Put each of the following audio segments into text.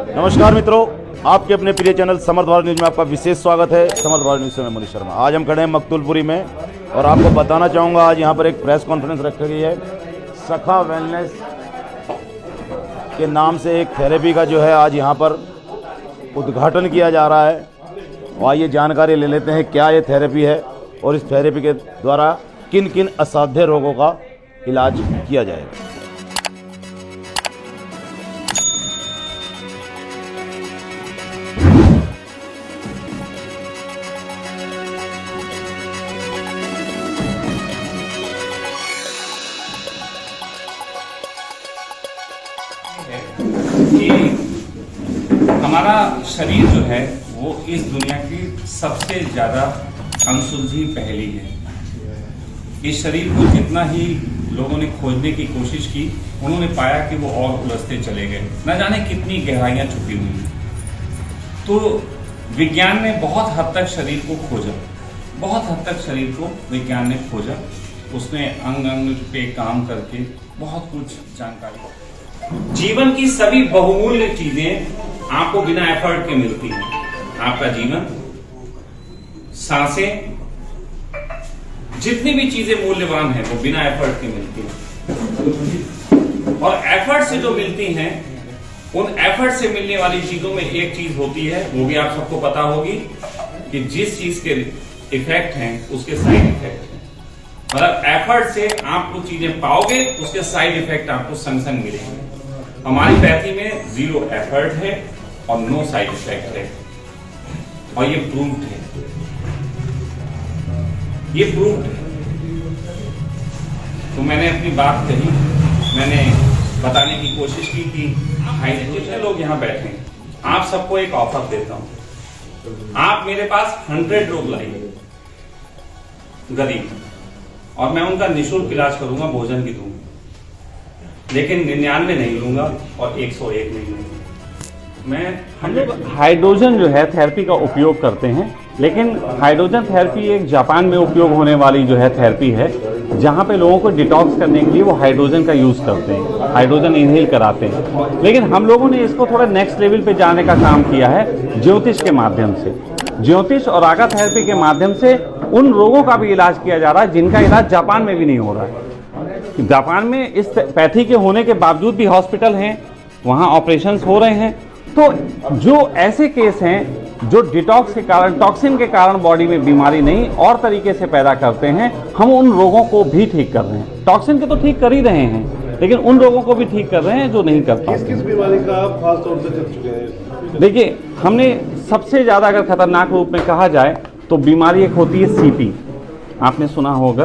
नमस्कार मित्रों, आपके अपने प्रिय चैनल समर्थ भारत न्यूज़ में आपका विशेष स्वागत है। समर्थ भारत न्यूज़ से मैं मनीष शर्मा। आज हम खड़े हैं मकतुलपुरी में और आपको बताना चाहूँगा आज यहाँ पर एक प्रेस कॉन्फ्रेंस रखी गई है। सखा वेलनेस के नाम से एक थेरेपी का जो है आज यहाँ पर उद्घाटन किया जा रहा है। और आइए जानकारी ले लेते हैं क्या ये थेरेपी है और इस थेरेपी के द्वारा किन किन असाध्य रोगों का इलाज किया जाएगा। कि हमारा शरीर जो है वो इस दुनिया की सबसे ज़्यादा अनसुलझी पहेली है। इस शरीर को जितना ही लोगों ने खोजने की कोशिश की, उन्होंने पाया कि वो और उलझते चले गए। न जाने कितनी गहराइयाँ छुपी हुई हैं। तो विज्ञान ने बहुत हद तक शरीर को खोजा, बहुत हद तक शरीर को विज्ञान ने खोजा। उसने अंग अंग पे काम करके बहुत कुछ जानकारी। जीवन की सभी बहुमूल्य चीजें आपको बिना एफर्ट के मिलती हैं। आपका जीवन, सांसें, जितनी भी चीजें मूल्यवान हैं वो बिना एफर्ट के मिलती हैं। और एफर्ट से जो मिलती हैं, उन एफर्ट से मिलने वाली चीजों में एक चीज होती है, वो भी आप सबको पता होगी कि जिस चीज के इफेक्ट हैं उसके साइड इफेक्ट हैं। मतलब एफर्ट से आप कुछ चीजें पाओगे, उसके साइड इफेक्ट आपको संग संग मिलेंगे। हमारी पैथी में 0 एफर्ट है और नो साइड इफेक्ट है, और ये प्रूव्ड है। ये प्रूव्ड है। तो मैंने अपनी बात कही, मैंने बताने की कोशिश की कि जितने लोग यहाँ बैठे हैं, आप सबको एक ऑफर देता हूं। आप मेरे पास 100 लोग लाइए गरीब, और मैं उनका निःशुल्क इलाज करूंगा, भोजन भी दूंगा, लेकिन 99 नहीं लूंगा और 101 नहीं लूंगा। हम लोग हाइड्रोजन जो है थेरेपी का उपयोग करते हैं, लेकिन हाइड्रोजन थेरेपी एक जापान में उपयोग होने वाली जो है थेरेपी है, जहाँ पे लोगों को डिटॉक्स करने के लिए वो हाइड्रोजन का यूज़ करते हैं, हाइड्रोजन इनहेल कराते हैं। लेकिन हम लोगों ने इसको थोड़ा नेक्स्ट लेवल पे जाने का काम किया है ज्योतिष के माध्यम से। ज्योतिष और आगा थेरेपी के माध्यम से उन रोगों का भी इलाज किया जा रहा है जिनका इलाज जापान में भी नहीं हो रहा है। जापान में इस पैथी के होने के बावजूद भी हॉस्पिटल हैं, वहाँ ऑपरेशंस हो रहे हैं। तो जो ऐसे केस हैं जो डिटॉक्स के कारण, टॉक्सिन के कारण बॉडी में बीमारी नहीं और तरीके से पैदा करते हैं, हम उन रोगों को भी ठीक कर रहे हैं। टॉक्सिन के तो ठीक कर ही रहे हैं, लेकिन उन रोगों को भी ठीक कर रहे हैं जो नहीं कर पाते। किस बीमारी का आप खास तौर से कर चुके हैं? देखिए, हमने सबसे ज़्यादा अगर खतरनाक रूप में कहा जाए तो बीमारी एक होती है सीपी, आपने सुना होगा।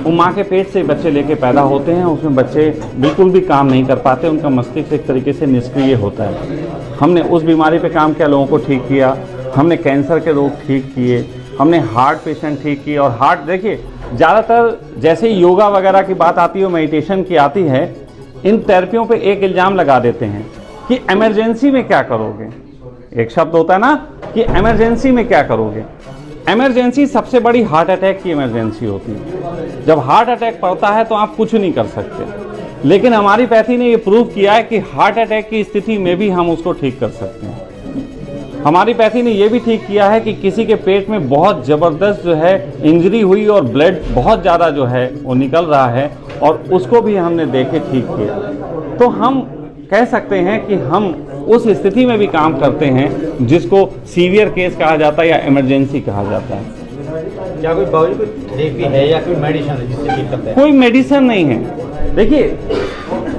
वो माँ के पेट से बच्चे लेके पैदा होते हैं, उसमें बच्चे बिल्कुल भी काम नहीं कर पाते, उनका मस्तिष्क एक तरीके से निष्क्रिय होता है। हमने उस बीमारी पे काम किया, लोगों को ठीक किया। हमने कैंसर के रोग ठीक किए, हमने हार्ट पेशेंट ठीक किए। और हार्ट, देखिए, ज़्यादातर जैसे योगा वगैरह की बात आती है, मेडिटेशन की आती है, इन थेरेपियों पे एक इल्ज़ाम लगा देते हैं कि इमरजेंसी में क्या करोगे। एक शब्द होता है ना कि इमरजेंसी में क्या करोगे। इमरजेंसी सबसे बड़ी हार्ट अटैक की इमरजेंसी होती है। जब हार्ट अटैक पड़ता है तो आप कुछ नहीं कर सकते, लेकिन हमारी पैथी ने ये प्रूव किया है कि हार्ट अटैक की स्थिति में भी हम उसको ठीक कर सकते हैं। हमारी पैथी ने यह भी ठीक किया है कि किसी के पेट में बहुत ज़बरदस्त जो है इंजरी हुई और ब्लड बहुत ज़्यादा जो है वो निकल रहा है, और उसको भी हमने देखे ठीक किया। तो हम कह सकते हैं कि हम उस स्थिति में भी काम करते हैं जिसको सीवियर केस कहा जाता है या इमरजेंसी कहा जाता है। क्या कोई थेरेपी है या कोई मेडिसिन है जिससे ठीक करते हैं? कोई मेडिसिन नहीं है। देखिए,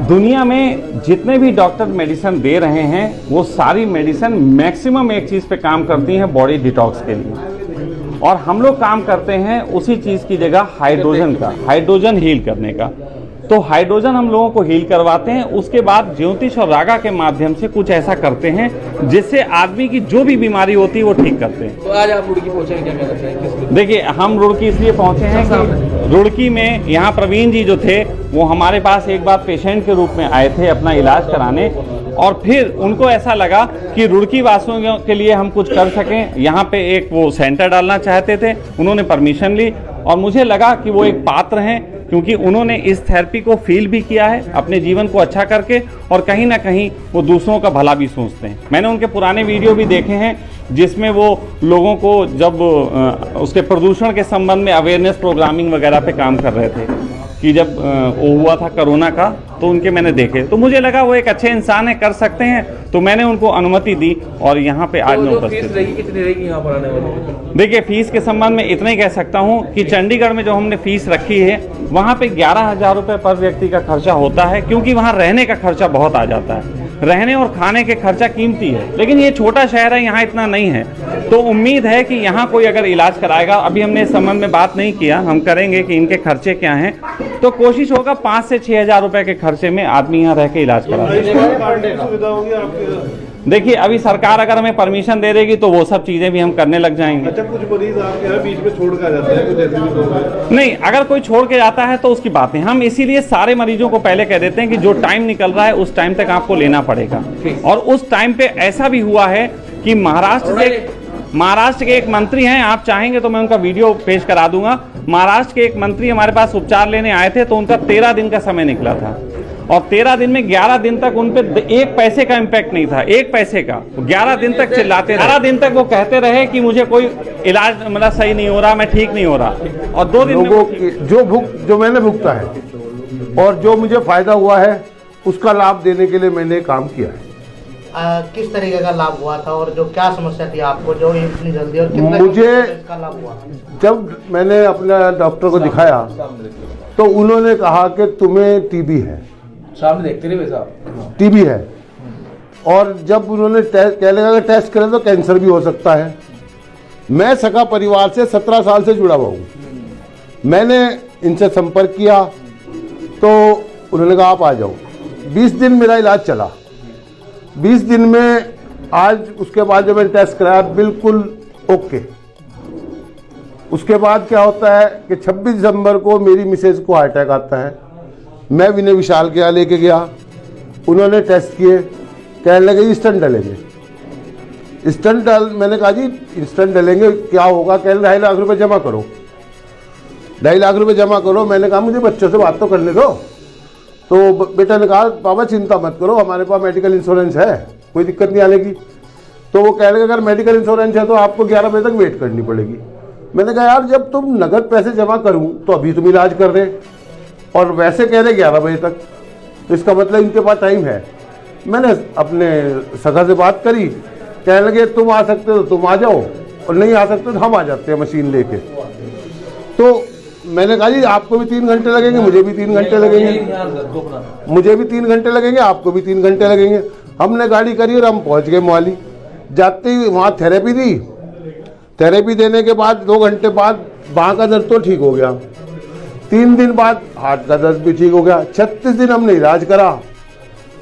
दुनिया में जितने भी डॉक्टर मेडिसिन दे रहे हैं, वो सारी मेडिसिन मैक्सिमम एक चीज़ पे काम करती हैं, बॉडी डिटॉक्स के लिए। और हम लोग काम करते हैं उसी चीज़ की जगह हाइड्रोजन का, हाइड्रोजन हील करने का। तो हाइड्रोजन हम लोगों को हील करवाते हैं, उसके बाद ज्योतिष और रागा के माध्यम से कुछ ऐसा करते हैं जिससे आदमी की जो भी बीमारी होती है वो ठीक करते हैं। तो आज आप रुड़की पहुंचे, क्या कहना चाहिए? देखिए, हम रुड़की इसलिए पहुंचे हैं कि रुड़की में यहाँ प्रवीण जी जो थे वो हमारे पास एक बार पेशेंट के रूप में आए थे अपना इलाज कराने, और फिर उनको ऐसा लगा कि रुड़की वासियों के लिए हम कुछ कर सकें। यहाँ पे एक वो सेंटर डालना चाहते थे, उन्होंने परमिशन ली, और मुझे लगा कि वो एक पात्र हैं क्योंकि उन्होंने इस थेरेपी को फील भी किया है अपने जीवन को अच्छा करके, और कहीं ना कहीं वो दूसरों का भला भी सोचते हैं। मैंने उनके पुराने वीडियो भी देखे हैं जिसमें वो लोगों को जब उसके प्रदूषण के संबंध में अवेयरनेस प्रोग्रामिंग वगैरह पे काम कर रहे थे, कि जब वो हुआ था कोरोना का, तो उनके मैंने देखे, तो मुझे लगा वो एक अच्छे इंसान है, कर सकते हैं, तो मैंने उनको अनुमति दी और यहाँ पे आज मैं उपस्थित हूँ। कितनी रहेगी यहाँ पर आने वाली? देखिए, फीस के संबंध में इतना ही कह सकता हूँ कि चंडीगढ़ में जो हमने फीस रखी है वहाँ पे 11,000 रुपये पर व्यक्ति का खर्चा होता है, क्योंकि वहाँ रहने का खर्चा बहुत आ जाता है। रहने और खाने के खर्चा कीमती है, लेकिन ये छोटा शहर है, यहाँ इतना नहीं है। तो उम्मीद है कि यहाँ कोई अगर इलाज कराएगा, अभी हमने इस संबंध में बात नहीं किया, हम करेंगे कि इनके खर्चे क्या हैं, तो कोशिश होगा 5 से 6,000 रुपए के खर्चे में आदमी यहाँ रह के इलाज करा। सुविधा होगी आपके? देखिए, अभी सरकार अगर हमें परमिशन दे देगी तो वो सब चीज़ें भी हम करने लग जाएंगे। अच्छा, कुछ मरीज आपके यहाँ बीच में छोड़ कर जाते हैं, कुछ ऐसे भी लोग हैं? नहीं, अगर कोई छोड़ के जाता है तो उसकी बात है, हम इसीलिए सारे मरीजों को पहले कह देते हैं कि जो टाइम निकल रहा है उस टाइम तक आपको लेना पड़ेगा। और उस टाइम पे ऐसा भी हुआ है कि महाराष्ट्र के एक मंत्री हैं, आप चाहेंगे तो मैं उनका वीडियो पेश करा दूंगा। महाराष्ट्र के एक मंत्री हमारे पास उपचार लेने आए थे, तो उनका 13 दिन का समय निकला था, और 13 दिन में 11 दिन तक उन पे 1 पैसे का इम्पैक्ट नहीं था, 1 पैसे का। 11 दिन तक चिल्लाते, 11 दिन तक वो कहते रहे कि मुझे कोई इलाज मतलब सही नहीं हो रहा, मैं ठीक नहीं हो रहा, और 2 दिन लोगों की जो मैंने भुगता है और जो मुझे फायदा हुआ है उसका लाभ देने के लिए मैंने काम किया है। किस तरीके का लाभ हुआ था और जो क्या समस्या थी आपको जो इतनी जल्दी, और कितना मुझे इसका लाभ हुआ? जब मैंने अपने डॉक्टर को दिखाया तो उन्होंने कहा कि तुम्हें टीबी है, सामने देखते रहे साहब, टीबी है। और जब उन्होंने कहने लगा टेस्ट करें तो कैंसर भी हो सकता है। मैं सखा परिवार से 17 साल से जुड़ा हुआ हूँ। मैंने इनसे संपर्क किया तो उन्होंने कहा आप आ जाओ। 20 दिन मेरा इलाज चला। 20 दिन में आज उसके बाद जब मैंने टेस्ट कराया बिल्कुल ओके। उसके बाद क्या होता है कि 26 दिसंबर को मेरी मिसेज को हार्ट अटैक आता है। मैं विनय विशाल के यहाँ लेके गया, उन्होंने टेस्ट किए, कहने लगे स्टंट डलेंगे। स्टंट डाल, मैंने कहा जी स्टंट डलेंगे क्या होगा? कहने 2.5 लाख रुपए जमा करो। 2.5 लाख रुपए जमा करो। मैंने कहा मुझे बच्चों से बात तो करने दो। तो बेटा ने कहा पापा चिंता मत करो, हमारे पास मेडिकल इंश्योरेंस है, कोई दिक्कत नहीं आने की। तो वो कह लगे अगर मेडिकल इंश्योरेंस है तो आपको 11 बजे तक वेट करनी पड़ेगी। मैंने कहा यार जब तुम नगद पैसे जमा करूं तो अभी तुम इलाज कर रहे और वैसे कह रहे 11 बजे तक, तो इसका मतलब इनके पास टाइम है। मैंने अपने सगा से बात करी, कहने लगे तुम आ सकते हो तो तुम आ जाओ और नहीं आ सकते तो हम आ जाते हैं मशीन लेके। तो मैंने कहा जी आपको भी 3 घंटे लगेंगे, मुझे भी 3 घंटे लगेंगे, मुझे भी 3 घंटे लगेंगे, आपको भी 3 घंटे लगेंगे। हमने गाड़ी करी और हम पहुंच गए मोहाली। जाते ही वहाँ थेरेपी दी। थेरेपी देने के बाद 2 घंटे बाद बाँह का दर्द तो ठीक हो गया। 3 दिन बाद हार्ट का दर्द भी ठीक हो गया। 36 दिन हमने इलाज करा,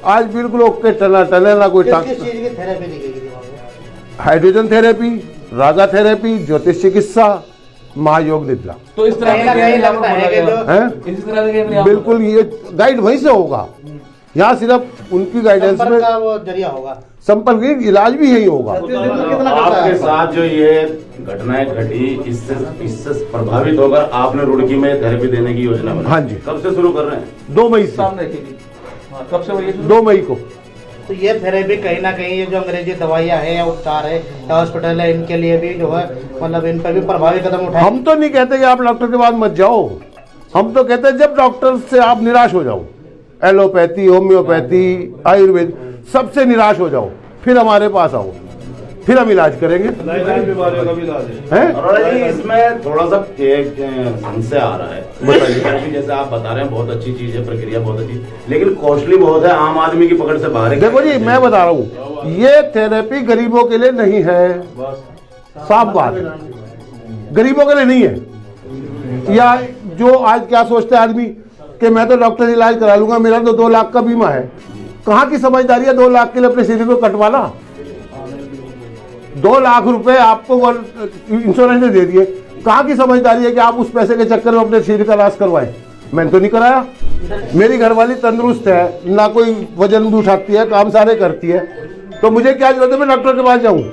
आज बिल्कुल ओके, टना टना ना कोई किस चीज की थेरेपी दी गई थी? हाइड्रोजन थेरेपी, रागा थेरेपी, ज्योतिष चिकित्सा, महायोग निद्रा। तो इस तरह लगता है कि जो हैं? इस तरह के बिल्कुल ये गाइड वहीं से होगा। यहाँ सिर्फ उनकी गाइडेंस संपर्क में का वो जरिया होगा। संपर्क, इलाज भी यही होगा। कितना आपके साथ जो ये घटनाएं घटी, इससे प्रभावित होकर आपने रुड़की में थेरेपी देने की योजना बनाई। हाँ जी। कब से शुरू कर रहे हैं? 2 मई से। सामने देखिए, कब से हुई? 2 मई को। तो ये थेरेपी कहीं ना कहीं ये जो अंग्रेजी दवाइयाँ है या उपचार है या हॉस्पिटल है, इनके लिए भी जो है मतलब इन पर भी प्रभावी कदम उठाए। हम तो नहीं कहते कि आप डॉक्टर के पास मत जाओ, हम तो कहते हैं जब डॉक्टर से आप निराश हो जाओ, एलोपैथी, होम्योपैथी, आयुर्वेद, सबसे निराश हो जाओ, फिर हमारे पास आओ, फिर हम इलाज करेंगे। बीमारियों का भी इलाज है। हैं? अरोड़ा जी, इसमें थोड़ा सा एक संशय आ रहा है। बताइए। जैसे आप बता रहे हैं बहुत अच्छी चीज है, प्रक्रिया बहुत अच्छी, लेकिन कॉस्टली बहुत है, आम आदमी की पकड़ से बाहर है। देखो जी मैं बता रहा हूँ, ये थेरेपी गरीबों के लिए नहीं है, साफ बात है, गरीबों के लिए नहीं है। या जो आज क्या सोचते हैं आदमी कि मैं तो डॉक्टर से इलाज करा लूंगा, मेरा तो 2 लाख का बीमा है। कहाँ की समझदारी है 2 लाख के लिए अपने शरीर को कटवाना? 2 लाख रुपए आपको इंश्योरेंस ने दे दिए, कहाँ की समझदारी है कि आप उस पैसे के चक्कर में अपने शरीर का इलाज करवाएं? मैंने तो नहीं कराया। मेरी घरवाली तंदुरुस्त है, ना कोई वजन भी उठाती है, काम सारे करती है, तो मुझे क्या जरूरत है मैं डॉक्टर के पास जाऊं?